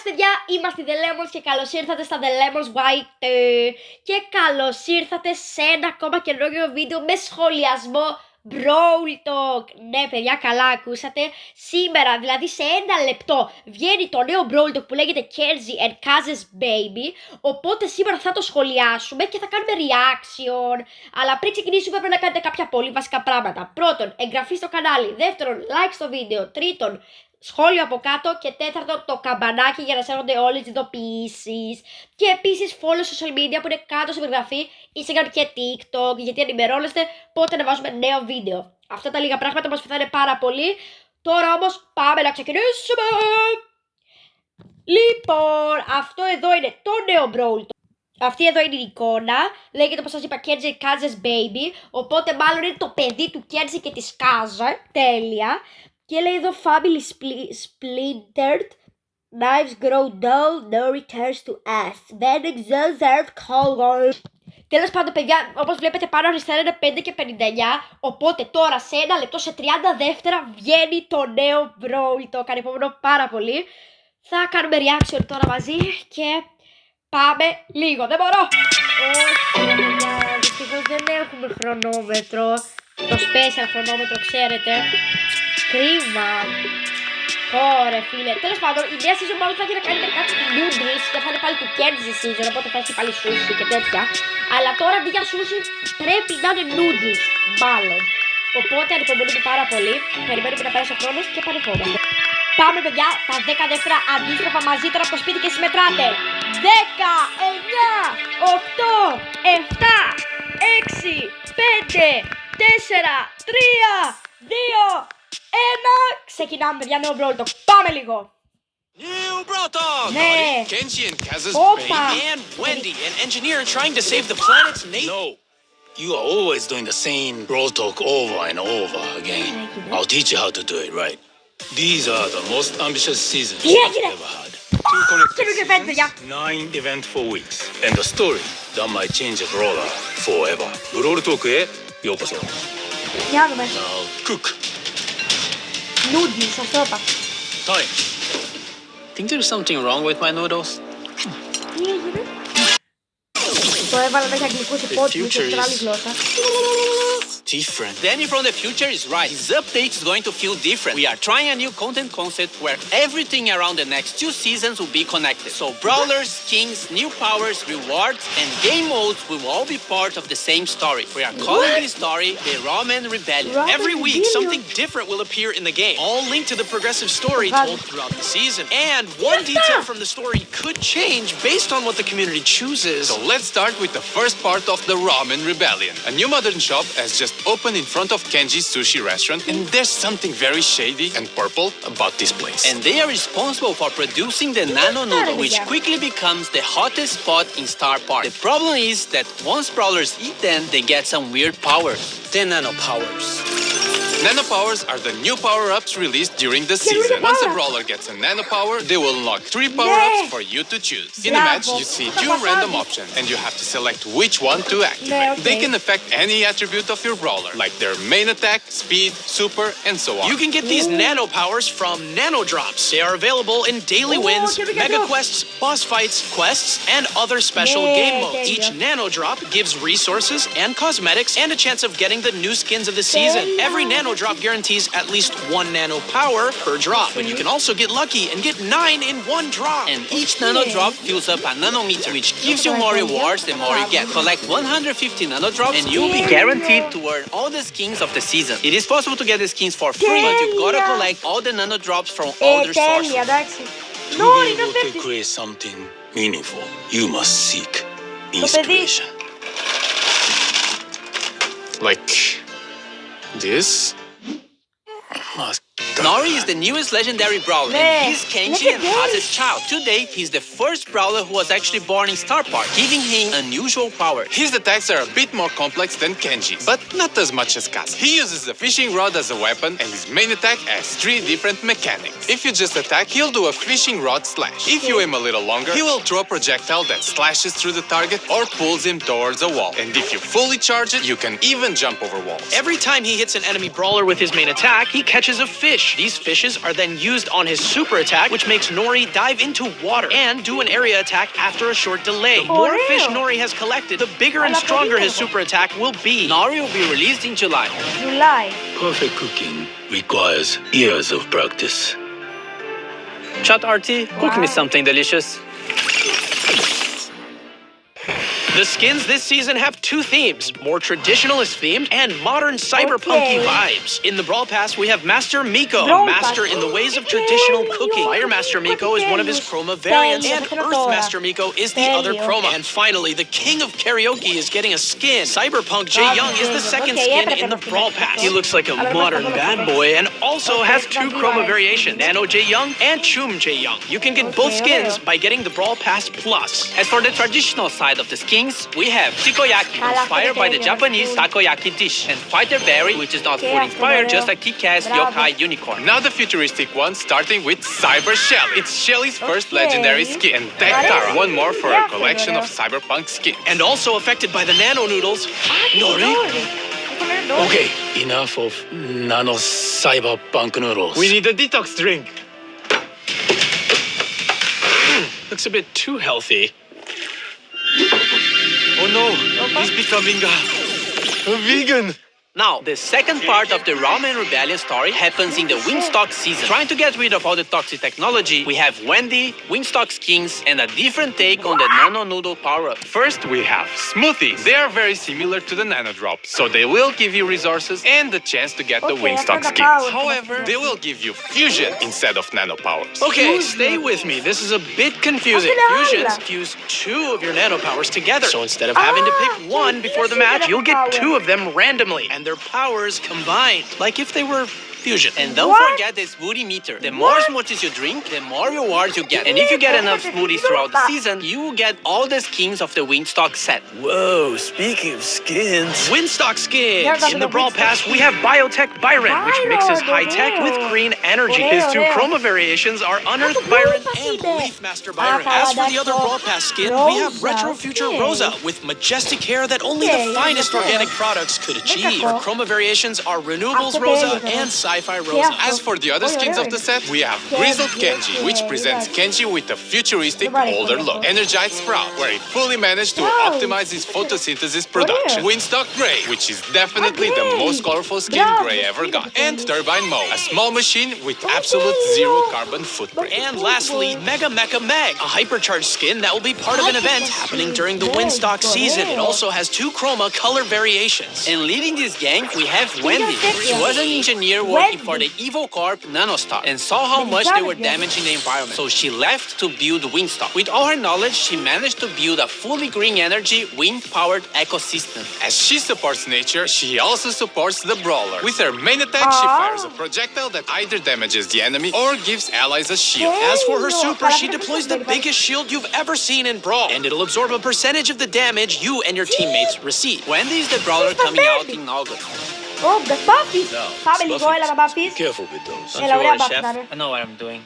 παιδιά, είμαστε οι The Lemons και καλώς ήρθατε στα The Lemons White. Και καλώς ήρθατε σε ένα ακόμα καινούργιο βίντεο με σχολιασμό Brawl Talk. Ναι παιδιά, καλά ακούσατε. Σήμερα, δηλαδή σε ένα λεπτό, βγαίνει το νέο Brawl Talk που λέγεται Kenji and Kaz's Baby. Οπότε σήμερα θα το σχολιάσουμε και θα κάνουμε reaction. Αλλά πριν ξεκινήσουμε πρέπει να κάνετε κάποια πολύ βασικά πράγματα. Πρώτον, εγγραφή στο κανάλι. Δεύτερον, like στο βίντεο. Τρίτον, σχόλιο από κάτω. Και τέταρτο, το καμπανάκι για να σας έρχονται όλες τις ειδοποιήσεις. Και επίσης follow social media που είναι κάτω στην περιγραφή, Instagram και TikTok, γιατί ενημερώνεστε πότε να βάζουμε νέο βίντεο. Αυτά τα λίγα πράγματα μας βοηθάνε πάρα πολύ. Τώρα όμως πάμε να ξεκινήσουμε. Λοιπόν, αυτό εδώ είναι το νέο Brawl. Αυτή εδώ είναι η εικόνα. Λέγεται, όπως σας είπα, Kenji Kaz's Baby. Οπότε μάλλον είναι το παιδί του Kenji και της Kaza. Τέλεια. Και λέει εδώ Family Splintered. Knives grow dull, no returns to us. Then exert color. Τέλος πάντων, παιδιά, όπως βλέπετε πάνω αριστερά είναι 5 και 59. Οπότε τώρα σε ένα λεπτό, σε 30 δεύτερα, βγαίνει το νέο Brawl. Το ανυπομονώ πάρα πολύ. Θα κάνουμε reaction τώρα μαζί και πάμε λίγο. Δεν μπορώ. Όχι, παιδιά, δυστυχώς δεν έχουμε χρονόμετρο. Το special χρονόμετρο, ξέρετε. Κρίμα. Ωραία, φίλε. Τέλος πάντων, η νέα season μάλλον θα έχει να κάνει με κάτι noodles και θα είναι πάλι του Kenji season, οπότε θα έχει πάλι sushi και τέτοια. Αλλά τώρα αντί για sushi πρέπει να είναι noodles, μάλλον. Οπότε ανυπομονούμε πάρα πολύ. Περιμένουμε να περάσει ο χρόνος και πανεχόμαστε. Πάμε, παιδιά, τα 10 δεύτερα αντίστροφα μαζί τώρα από το σπίτι και συμμετράτε. 10, 9, 8, 7, 6, 5, 4, 3, 2, ξεκινάμε, παιδιά, νέο Brawl Talk. Πάμε λίγο. New Brawl Talk! Ναι. Kenji and Kaz's Όπα. baby and Wendy, an engineer trying to save the planet's nation. No, you are always doing the same Brawl Talk over and over again. I'll teach you how to do it right. These are the most ambitious seasons Yeah, I've yeah. ever had. 2 connected Give me the seasons, yeah. 9 eventful weeks, and the story that might change a brawler forever. Brawl Talk へようこそ. Για να δούμε. Now cook. Noodles, αυτό είπα. Time. Think there's something wrong with my noodles? Τι έγινε? Το έβαλα να έχει αγγλικούς υπότιτλους και στην άλλη γλώσσα. Different. Danny from the future is right. This update is going to feel different. We are trying a new content concept where everything around the next 2 seasons will be connected. So brawlers, skins, new powers, rewards, and game modes will all be part of the same story. We are calling this story the Ramen Rebellion. Every week, something different will appear in the game, all linked to the progressive story told throughout the season. And one detail from the story could change based on what the community chooses. So let's start with the first part of the Ramen Rebellion. A new modern shop has just opened in front of Kenji's sushi restaurant, and there's something very shady and purple about this place. And they are responsible for producing the nano noodle, which quickly becomes the hottest spot in Star Park. The problem is that once brawlers eat them, they get some weird powers. The nano powers. Nano powers are the new power-ups released during the season. Once a brawler gets a nano power, they will unlock 3 power-ups for you to choose. In a match, you see 2 random options, and you have to select which one to activate. They can affect any attribute of your brawler, like their main attack, speed, super, and so on. You can get these nano powers from nano drops. They are available in daily wins, mega quests, boss fights, quests, and other special game modes. Each nano drop gives resources and cosmetics and a chance of getting the new skins of the season. Every nano drop guarantees at least 1 nano power per drop, but you can also get lucky and get 9 in 1 drop. And each nano drop fills up a nanometer, which gives you more rewards the more you get. Collect 150 nano drops and you'll be guaranteed to earn all the skins of the season. It is possible to get the skins for free, but you've got to collect all the nano drops from all their sources. Τέλεια, εντάξει. To be able to create something meaningful, you must seek inspiration. Like this? Nori is the newest legendary brawler, and he's Kenji and Kaza's child. To date, he's the first brawler who was actually born in Star Park, giving him unusual powers. His attacks are a bit more complex than Kenji's, but not as much as Kaz. He uses a fishing rod as a weapon, and his main attack has 3 different mechanics. If you just attack, he'll do a fishing rod slash. If you aim a little longer, he will throw a projectile that slashes through the target or pulls him towards a wall. And if you fully charge it, you can even jump over walls. Every time he hits an enemy brawler with his main attack, he catches a fish fish. These fishes are then used on his super attack, which makes Nori dive into water and do an area attack after a short delay. The more fish Nori has collected, the bigger and stronger his super attack will be. Nori will be released in July. July. Perfect cooking requires years of practice. Chat RT, cook me something delicious. The skins this season have two themes, more traditionalist themed and modern cyberpunky vibes. In the Brawl Pass, we have Master Miko, a master in the ways of traditional cooking. Fire Master Miko is one of his chroma variants, and Earth Master Miko is the other chroma. And finally, the king of karaoke is getting a skin. Cyberpunk Jae Young is the second skin in the Brawl Pass. He looks like a modern bad boy and also has two chroma variations, Nano Jae Young and Chum Jae Young. You can get both skins by getting the Brawl Pass Plus. As for the traditional side of the skins, we have Takoyaki, inspired by the Japanese takoyaki dish, and Fighter Berry, which is not food inspired, just like Kick-Ass Yokai Unicorn. Now the futuristic one, starting with Cyber Shelly. It's Shelly's first legendary skin, and Tech Tara, one more for a collection of cyberpunk skins. And also affected by the nano noodles, Nori. Okay, enough of nano cyberpunk noodles. We need a detox drink. Looks a bit too healthy. Oh no, he's becoming a vegan. Now, the second part of the Ramen Rebellion story happens in the Wingstock season. Trying to get rid of all the toxic technology, we have Wendy, Wingstock skins, and a different take on the Nano Noodle power-up. First, we have smoothies. They are very similar to the Nano Drops, so they will give you resources and the chance to get the Wingstock skins. However, they will give you fusion instead of nano powers. Okay, stay with me. This is a bit confusing. Fusions fuse two of your nano powers together. So instead of having to pick one before the match, you'll get two of them randomly, and their powers combined, like if they were fusion. And don't forget the smoothie meter. The more smoothies you drink, the more rewards you get. And if you get enough smoothies throughout the season, you will get all the skins of the Wingstock set. Whoa, speaking of skins. Windstock skins! In the Brawl Pass, we have Biotech Byron, which mixes high-tech with green energy. His two chroma variations are Unearthed Byron and Leaf Master Byron. As for the other Brawl Pass skin, we have Retro Future Rosa, with majestic hair that only the finest organic products could achieve. Our chroma variations are Renewables Rosa and Sci-Fi Rosa. As for the other skins of the set, we have Grizzled Kenji, which presents Kenji with a futuristic, older look. Energized Sprout, where he fully managed to optimize his photosynthesis production. Windstock Gray, which is definitely the most colorful skin Gray ever got. And Turbine Mo, a small machine with absolute zero carbon footprint. And lastly, Mega Mecha Meg, a hypercharged skin that will be part of an event happening during the Windstock season. It also has two chroma color variations. And leading this gang, we have Wendy. She was an engineer working for the Evil Corp Nanostar and saw how much they were damaging the environment. So she left to build Wingstock. With all her knowledge, she managed to build a fully green energy, wind-powered ecosystem. As she supports nature, she also supports the Brawler. With her main attack, she fires a projectile that either damages the enemy or gives allies a shield. As for her super, she deploys the biggest shield you've ever seen in Brawl, and it'll absorb a percentage of the damage you and your teammates receive. Wendy is the Brawler coming out in August. Oh, the Buffy! No, Sabe, ligou ela na Buffy? Careful with those. Ela abriu a Buffy, né? I know what I'm doing.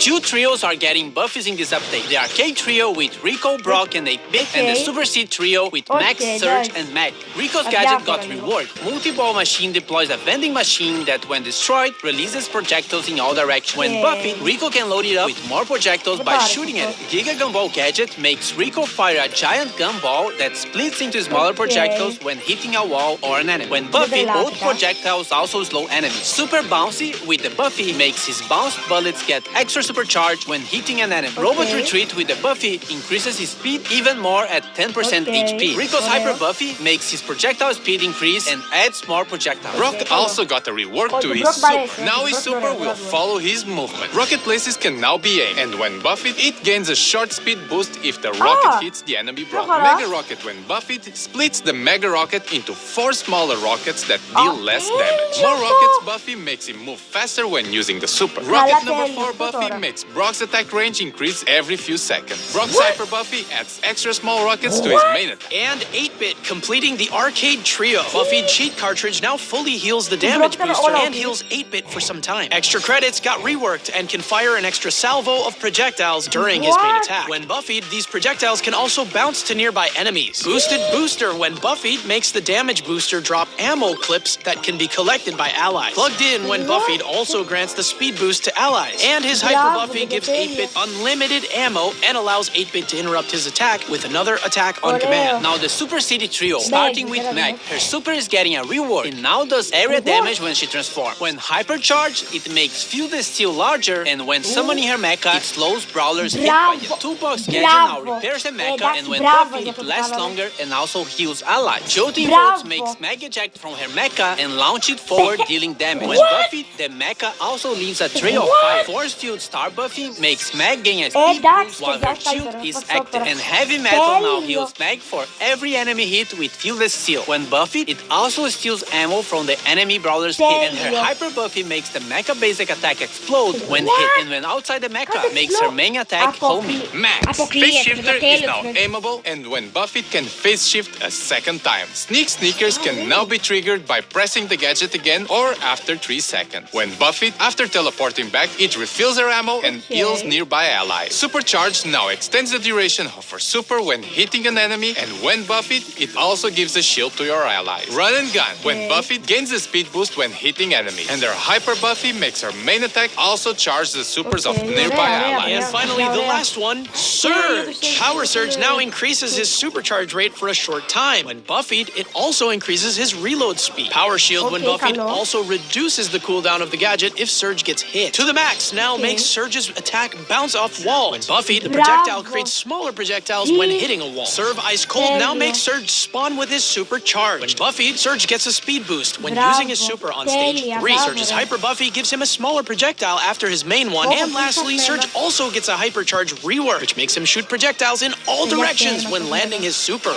Two trios are getting buffies in this update. The Arcade Trio with Rico, Brock, and 8-Bit, and the Super Seed Trio with Max, Surge, and Mag. Rico's gadget got reward. Multi-Ball Machine deploys a vending machine that, when destroyed, releases projectiles in all directions. When buffed, Rico can load it up with more projectiles by shooting at it. Giga Gumball gadget makes Rico fire a giant gumball that splits into smaller projectiles when hitting a wall or an enemy. When buffed, both projectiles also slow enemies. Super Bouncy with the Buffy makes his bounced bullets get extra supercharged when hitting an enemy. Robot Retreat with the Buffy increases his speed even more at 10% HP. Rico's Hyper Buffy makes his projectile speed increase and adds more projectiles. Brock also got a rework to his super. Now his super will follow his movement. Rocket places can now be aimed, and when buffed, it gains a short speed boost if the rocket hits the enemy Brock. Mega Rocket, when buffed, splits the Mega Rocket into 4 smaller rockets that deal less damage. More rockets Buffy makes him move faster when using the super. Rocket number 4 Buffy makes Brock's attack range increase every few seconds. Brock's Hyper Buffy adds extra small rockets to his main attack. And 8-Bit completing the arcade trio. Buffy cheat cartridge now fully heals the damage booster and heals 8-Bit for some time. Extra credits got reworked and can fire an extra salvo of projectiles during his main attack. When buffied, these projectiles can also bounce to nearby enemies. Boosted booster when buffied makes the damage booster drop ammo clips that can be collected by allies. Plugged in when buffied also grants the speed boost to allies. And his Hyper Buffy gives 8-Bit unlimited ammo and allows 8-Bit to interrupt his attack with another attack on command. Now the Super City Trio, starting with Meg. Her super is getting a reward. It now does area damage when she transforms. When hypercharged, it makes Feel the Steel larger, and when summoning her mecha, it slows brawlers hit by the toolbox gadget now repairs the mecha, and when buffing, it lasts longer and also heals allies. Jolting Bolts makes Meg eject from her mecha and launch it forward, dealing damage. When buffed, the mecha also leaves a trail of fire. Force Field Star buffing makes Meg gain a speed boost while her shield is active. And Heavy Metal now heals Meg for every enemy hit with Feel the Steel. When buffed, it also steals ammo from the enemy brawler's hit. And her Hyper Buffy makes the mecha basic attack explode when hit. And when outside the mecha, makes her main attack homing. Max, Phase Shifter is now aimable, and when buffed can phase shift a second time. Sneak Sneakers can now be triggered by pressing the gadget again or after 3 seconds. When buffed, after teleporting back, it refills her ammo and heals nearby allies. Supercharged now extends the duration of her super when hitting an enemy, and when buffed, it also gives a shield to your allies. Run and Gun, when buffed, gains a speed boost when hitting enemies. And her Hyper Buffy makes her main attack also charge the supers of nearby allies. And finally, the last one, Surge. Power Surge now increases his supercharge rate for a short time. When buffied, it also increases his reload speed. Power Shield when buffied also reduces the cooldown of the gadget if Surge gets hit. To the max now makes Surge's attack bounce off wall. When buffied, the projectile creates smaller projectiles when hitting a wall. Serve Ice Cold now makes Surge spawn with his super charge. When buffied, Surge gets a speed boost when using his super on stage 3. Surge's Hyper Buffy gives him a smaller projectile after his main one. And lastly, Surge also gets a hypercharge rework, which makes him shoot projectiles in all directions when landing his super.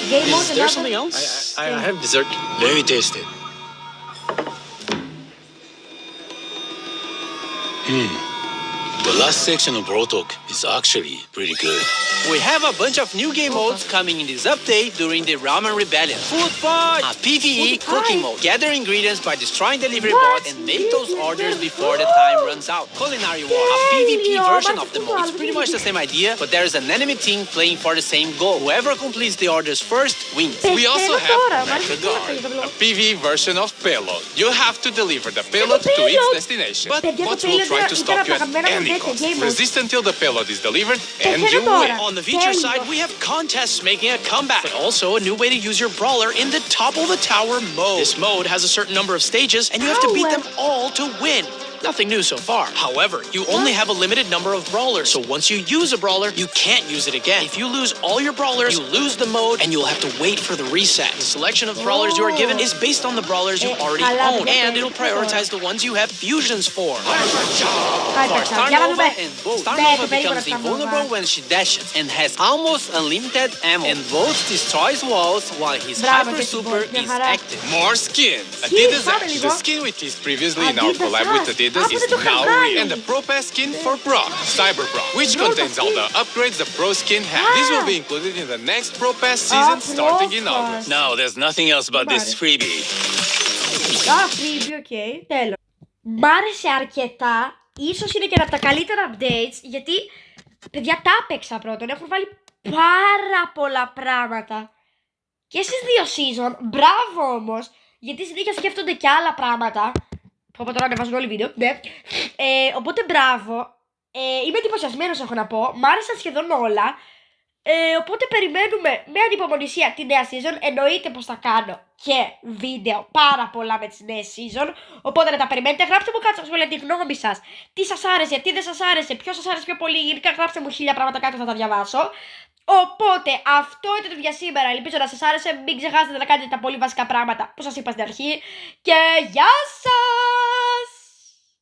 Is there something else? I have dessert. Let me taste it. The last section of Brawl Talk is actually pretty good. We have a bunch of new game modes coming in this update during the Ramen Rebellion. Food Fight! A PvE cooking mode. Gather ingredients by destroying delivery bots and make those orders before the time runs out. Culinary War. A PvP version of the mode. It's pretty much the same idea, but there is an enemy team playing for the same goal. Whoever completes the orders first wins. We also have Mecha Guard, a PvE version of Payload. You have to deliver the payload to its destination, but bots will try to stop you at any cost. Resist until the payload is delivered and you win. On the feature side, we have contests making a comeback, but also a new way to use your brawler in the Topple the Tower mode. This mode has a certain number of stages, and you have to beat them all to win. Nothing new so far. However, you only have a limited number of brawlers, so once you use a brawler, you can't use it again. If you lose all your brawlers, you lose the mode, and you'll have to wait for the reset. The selection of brawlers you are given is based on the brawlers you already own, and it'll prioritize the ones you have fusions for. Starnova and Bolt. Starnova becomes invulnerable when she dashes and has almost unlimited ammo and Bolt destroys walls while his Hyper Super is active. More skins! Adidas Edge, the skin with his previously in our collab with Adidas is now real. And the Pro Pass skin for Brock, Cyber Brock, which contains all the upgrades the Pro skin has. This will be included in the next Pro Pass season starting in August. Now, there's nothing else about this freebie. Freebie, ok, τέλος. Μ' άρεσε αρκετά. Ίσως είναι και ένα από τα καλύτερα updates, γιατί παιδιά τα έπαιξα πρώτον. Έχουν βάλει πάρα πολλά πράγματα. Και στις 2 season, μπράβο όμως, γιατί συνέχεια σκέφτονται και άλλα πράγματα. Που τώρα ανεβάζουν όλοι βίντεο, ναι. Οπότε μπράβο. Είμαι εντυπωσιασμένος, έχω να πω. Μ' άρεσαν σχεδόν όλα. Οπότε περιμένουμε με ανυπομονησία τη νέα season. Εννοείται πως θα κάνω και βίντεο πάρα πολλά με τις νέες season. Οπότε να τα περιμένετε. Γράψτε μου κάτω σχόλια τη γνώμη σας. Τι σας άρεσε, τι δεν σας άρεσε, ποιος σας άρεσε πιο πολύ. Γενικά γράψτε μου 1000 πράγματα κάτω, θα τα διαβάσω. Οπότε αυτό ήταν το για σήμερα. Ελπίζω να σας άρεσε. Μην ξεχάσετε να κάνετε τα πολύ βασικά πράγματα που σας είπα στην αρχή. Και γεια σας!